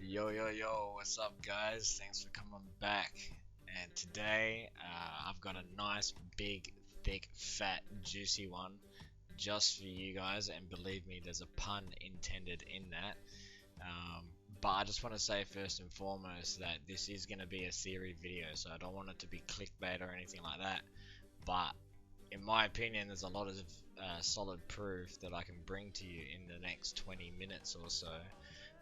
Yo, what's up, guys? Thanks for coming back. And today, I've got a nice, big, thick, fat, juicy one just for you guys. And believe me, there's a pun intended in that. But I just want to say first and foremost that this is going to be a theory video, so I don't want it to be clickbait or anything like that. But in my opinion, there's a lot of solid proof that I can bring to you in the next 20 minutes or so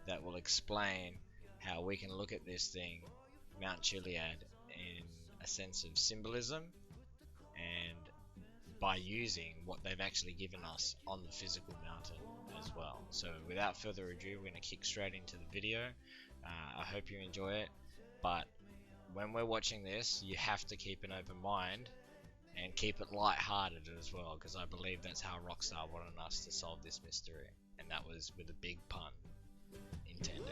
that will explain how we can look at this thing, Mount Chiliad, in a sense of symbolism and by using what they've actually given us on the physical mountain as well. So without further ado, we're going to kick straight into the video. I hope you enjoy it, but when we're watching this, you have to keep an open mind and keep it light-hearted as well, because I believe that's how Rockstar wanted us to solve this mystery, and that was with a big pun intended.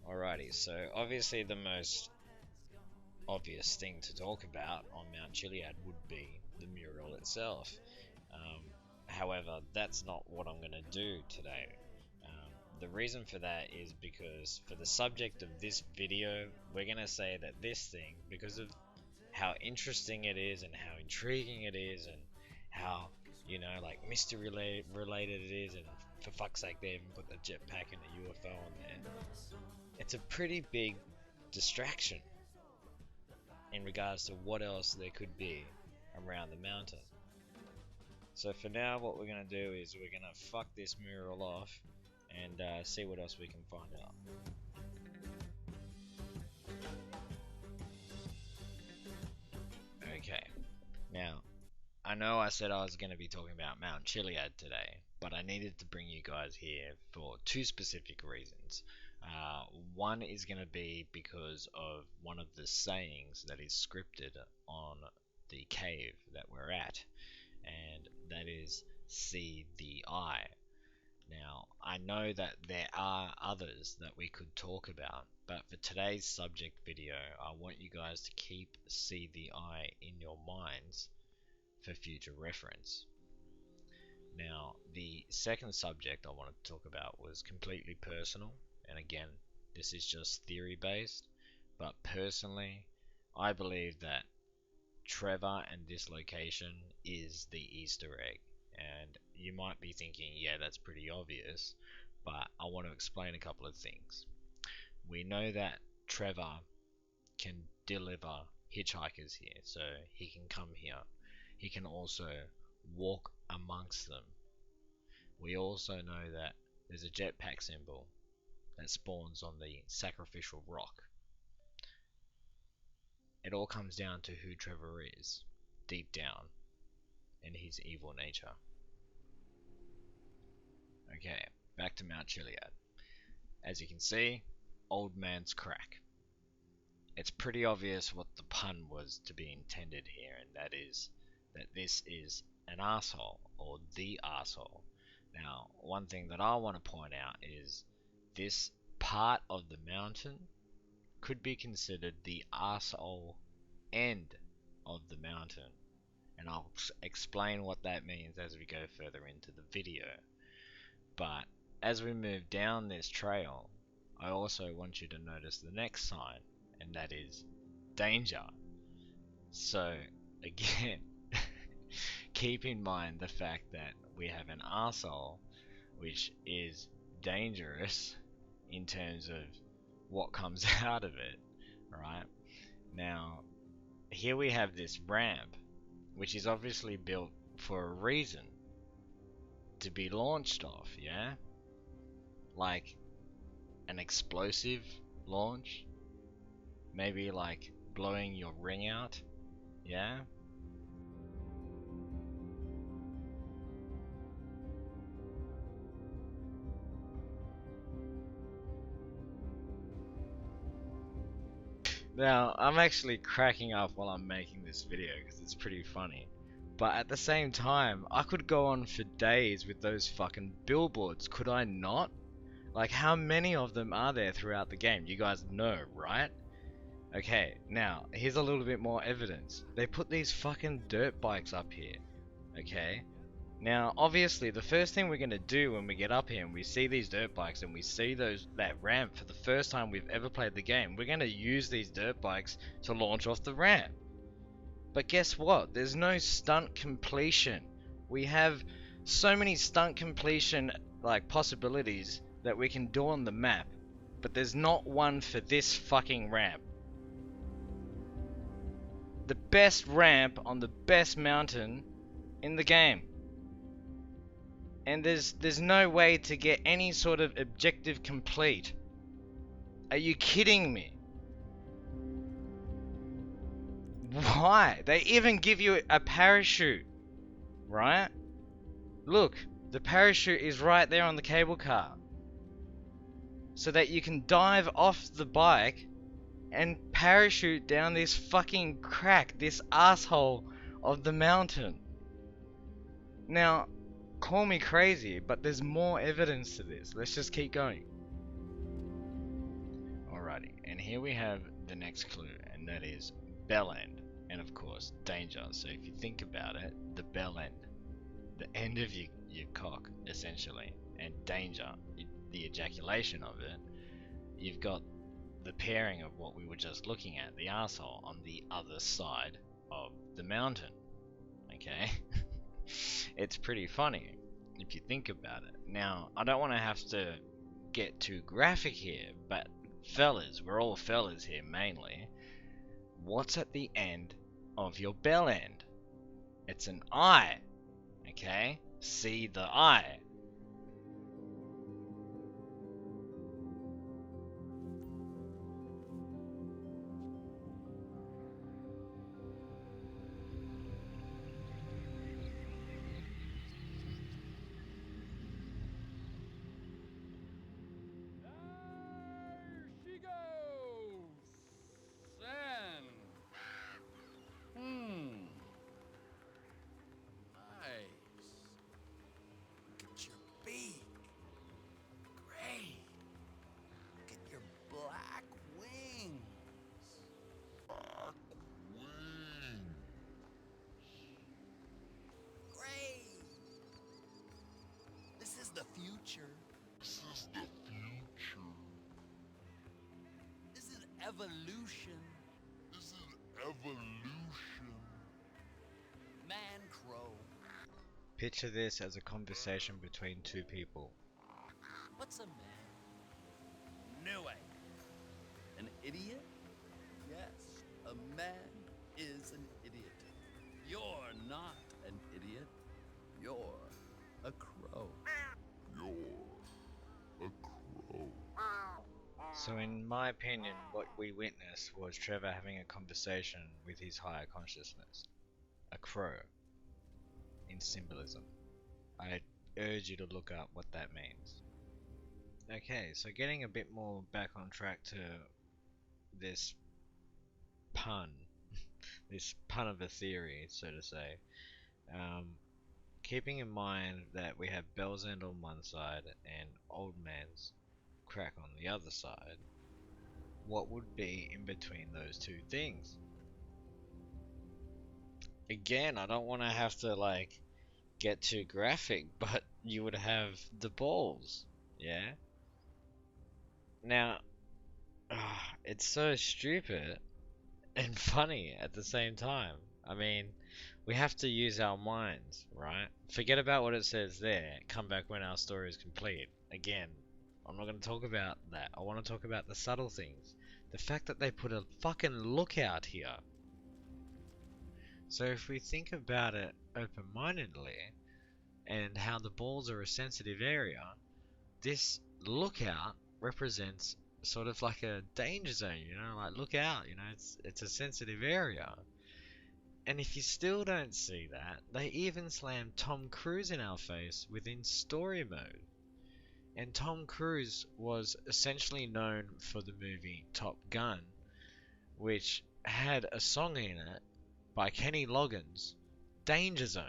Alrighty, so obviously the most obvious thing to talk about on Mount Chiliad would be the mural itself. However, that's not what I'm going to do today. The reason for that is because for the subject of this video, we're going to say that this thing, because of how interesting it is and how intriguing it is and how, like mystery related it is, and for fuck's sake they even put the jetpack and the UFO on there, it's a pretty big distraction in regards to what else there could be around the mountain. So for now, what we're going to do is we're going to fuck this mural off and see what else we can find out. Okay, now I know I said I was going to be talking about Mount Chiliad today, but I needed to bring you guys here for two specific reasons. One is going to be because of one of the sayings that is scripted on the cave that we're at, and that is "see the eye." Now, I know that there are others that we could talk about, but for today's subject video, I want you guys to keep "see the eye" in your minds for future reference. Now, the second subject I wanted to talk about was completely personal, and again, this is just theory based, but personally, I believe that Trevor and this location is the Easter egg. And you might be thinking, yeah, that's pretty obvious, but I want to explain a couple of things. We know that Trevor can deliver hitchhikers here, so he can come here. He can also walk amongst them. We also know that there's a jetpack symbol that spawns on the sacrificial rock. It all comes down to who Trevor is, deep down, and his evil nature. Okay, back to Mount Chiliad. As you can see, old man's crack. It's pretty obvious what the pun was to be intended here, and that is that this is an asshole, or the asshole. Now, one thing that I want to point out is this part of the mountain could be considered the asshole end of the mountain, and I'll explain what that means as we go further into the video. But as we move down this trail, I also want you to notice the next sign, and that is danger. So again, keep in mind the fact that we have an arsehole which is dangerous in terms of what comes out of it, right? Now, here we have this ramp, which is obviously built for a reason, to be launched off, yeah? Like an explosive launch, maybe like blowing your ring out, yeah? Now, I'm actually cracking up while I'm making this video because it's pretty funny. But at the same time, I could go on for days with those fucking billboards, could I not? Like, how many of them are there throughout the game? You guys know, right? Okay, now, here's a little bit more evidence. They put these fucking dirt bikes up here, okay? Now, obviously, the first thing we're going to do when we get up here and we see these dirt bikes and we see that ramp for the first time we've ever played the game, we're going to use these dirt bikes to launch off the ramp. But guess what? There's no stunt completion. We have so many stunt completion possibilities that we can do on the map, but there's not one for this fucking ramp. The best ramp on the best mountain in the game. And there's no way to get any sort of objective complete. Are you kidding me? Why? They even give you a parachute, right? Look, the parachute is right there on the cable car. So that you can dive off the bike and parachute down this fucking crack, this asshole of the mountain. Now, call me crazy, but there's more evidence to this. Let's just keep going. Alrighty, and here we have the next clue, and that is bell end, and of course danger. So if you think about it, the bell end, the end of your cock essentially, and danger, the ejaculation of it, you've got the pairing of what we were just looking at, the arsehole on the other side of the mountain. Okay? It's pretty funny if you think about it. Now, I don't want to have to get too graphic here, but fellas, we're all fellas here mainly. What's at the end of your bell end? It's an eye. Okay? See the eye. The future. This is the future. This is evolution. This is evolution. Man crow. Picture this as a conversation between two people. What's a man? No idea. An idiot? Yes, a man is an idiot. You're not an idiot. You're a crow. You're a crow. So in my opinion, what we witnessed was Trevor having a conversation with his higher consciousness. A crow. In symbolism. I urge you to look up what that means. Okay, so getting a bit more back on track to this pun. This pun of a theory, so to say. Keeping in mind that we have Bell's End on one side and Old Man's Crack on the other side, what would be in between those two things? Again, I don't want to have to get too graphic, but you would have the balls, yeah? Now, it's so stupid and funny at the same time. I mean, we have to use our minds, right? Forget about what it says there. Come back when our story is complete. Again, I'm not going to talk about that. I want to talk about the subtle things. The fact that they put a fucking lookout here. So if we think about it open-mindedly, and how the balls are a sensitive area, this lookout represents sort of like a danger zone, like look out, it's a sensitive area. And if you still don't see that, they even slammed Tom Cruise in our face within story mode. And Tom Cruise was essentially known for the movie Top Gun, which had a song in it by Kenny Loggins, Danger Zone.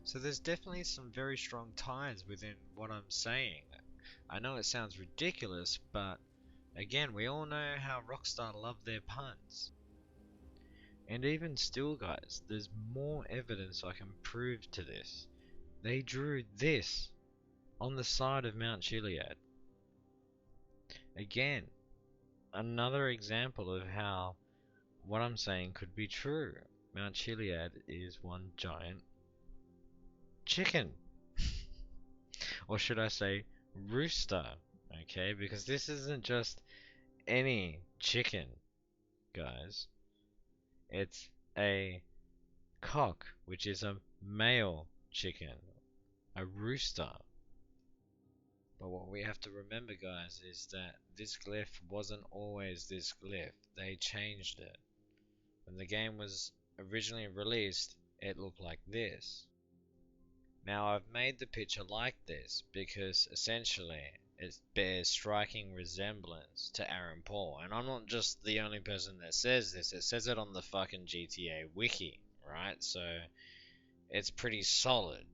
So there's definitely some very strong ties within what I'm saying. I know it sounds ridiculous, but again, we all know how Rockstar love their puns. And even still, guys, there's more evidence I can prove to this. They drew this on the side of Mount Chiliad. Again, another example of how what I'm saying could be true. Mount Chiliad is one giant chicken. Or should I say rooster? Okay, because this isn't just any chicken, guys. It's a cock, which is a male chicken, a rooster. But what we have to remember, guys, is that this glyph wasn't always this glyph. They changed it. When the game was originally released, it looked like this. Now, I've made the picture like this because essentially it bears striking resemblance to Aaron Paul. And I'm not just the only person that says this, it says it on the fucking GTA wiki, right? So it's pretty solid.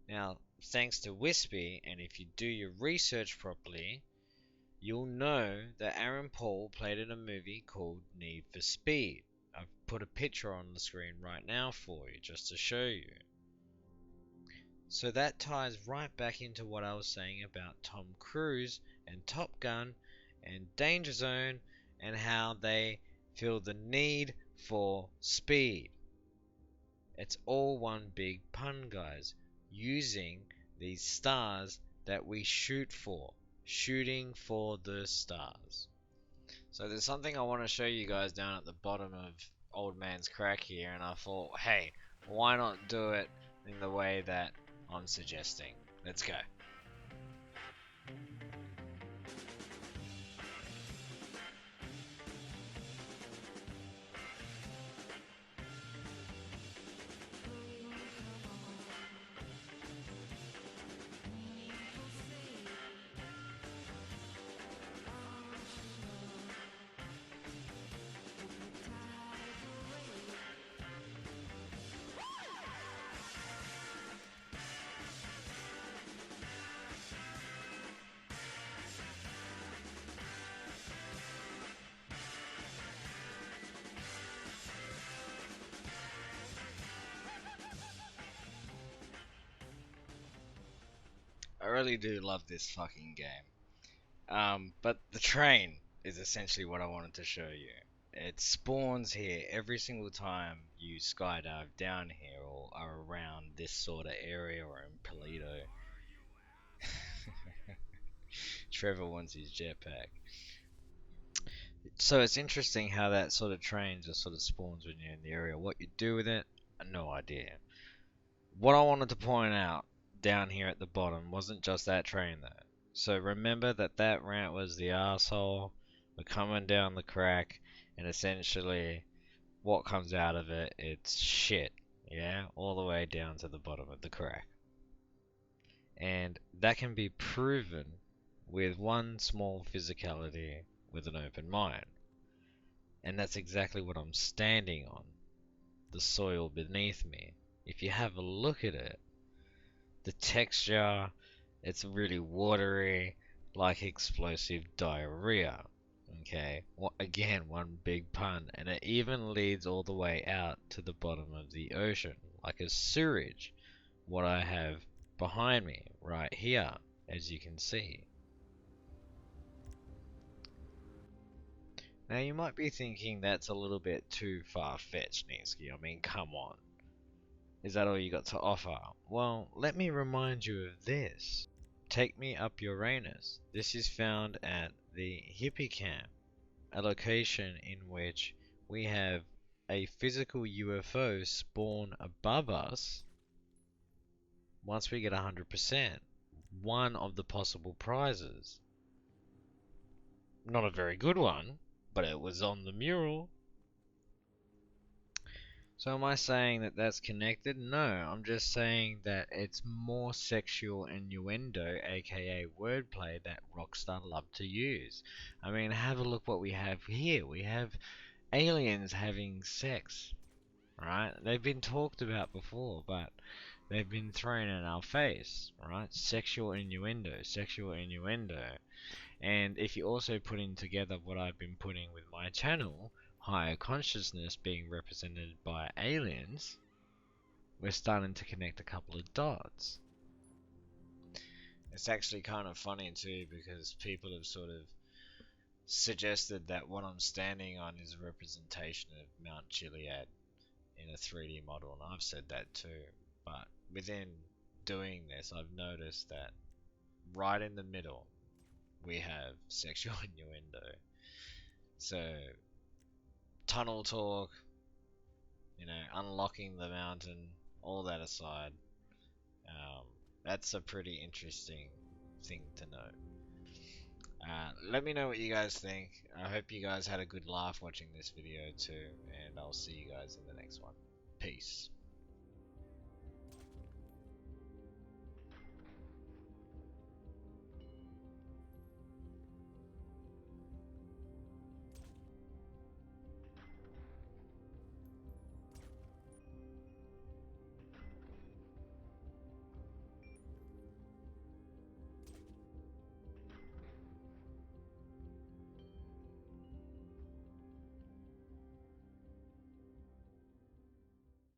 Now, thanks to Wispy, and if you do your research properly, you'll know that Aaron Paul played in a movie called Need for Speed. I've put a picture on the screen right now for you, just to show you. So that ties right back into what I was saying about Tom Cruise and Top Gun and Danger Zone and how they feel the need for speed. It's all one big pun, guys. Using these stars that we shoot for. Shooting for the stars. So there's something I want to show you guys down at the bottom of Old Man's Crack here, and I thought, hey, why not do it in the way that I'm suggesting? Let's go. I really do love this fucking game. But the train is essentially what I wanted to show you. It spawns here every single time you skydive down here or are around this sort of area or in Polito. Trevor wants his jetpack. So it's interesting how that sort of train just sort of spawns when you're in the area. What you do with it, no idea. What I wanted to point out down here at the bottom wasn't just that train though. So remember that that ramp was the asshole. We're coming down the crack, and essentially what comes out of it, it's shit. Yeah, all the way down to the bottom of the crack. And that can be proven with one small physicality with an open mind. And that's exactly what I'm standing on. The soil beneath me. If you have a look at it, the texture, it's really watery, like explosive diarrhea. Okay, again, one big pun, and it even leads all the way out to the bottom of the ocean, like a sewage. What I have behind me, right here, as you can see. Now you might be thinking that's a little bit too far-fetched, Ninsky. I mean, come on. Is that all you got to offer? Well, let me remind you of this. Take Me Up Uranus. This is found at the Hippie Camp, a location in which we have a physical UFO spawn above us once we get 100%. One of the possible prizes. Not a very good one, but it was on the mural. So am I saying that that's connected? No, I'm just saying that it's more sexual innuendo, aka wordplay, that Rockstar love to use. I mean, have a look what we have here. We have aliens having sex, right? They've been talked about before, but they've been thrown in our face, right? Sexual innuendo, sexual innuendo. And if you also put in together what I've been putting with my channel, higher consciousness being represented by aliens, we're starting to connect a couple of dots. It's actually kind of funny too, because people have sort of suggested that what I'm standing on is a representation of Mount Chiliad in a 3D model, and I've said that too. But within doing this, I've noticed that right in the middle we have sexual innuendo. So, tunnel talk, unlocking the mountain, all that aside, um, that's a pretty interesting thing to know. Let me know what you guys think. I hope you guys had a good laugh watching this video too, and I'll see you guys in the next one. Peace.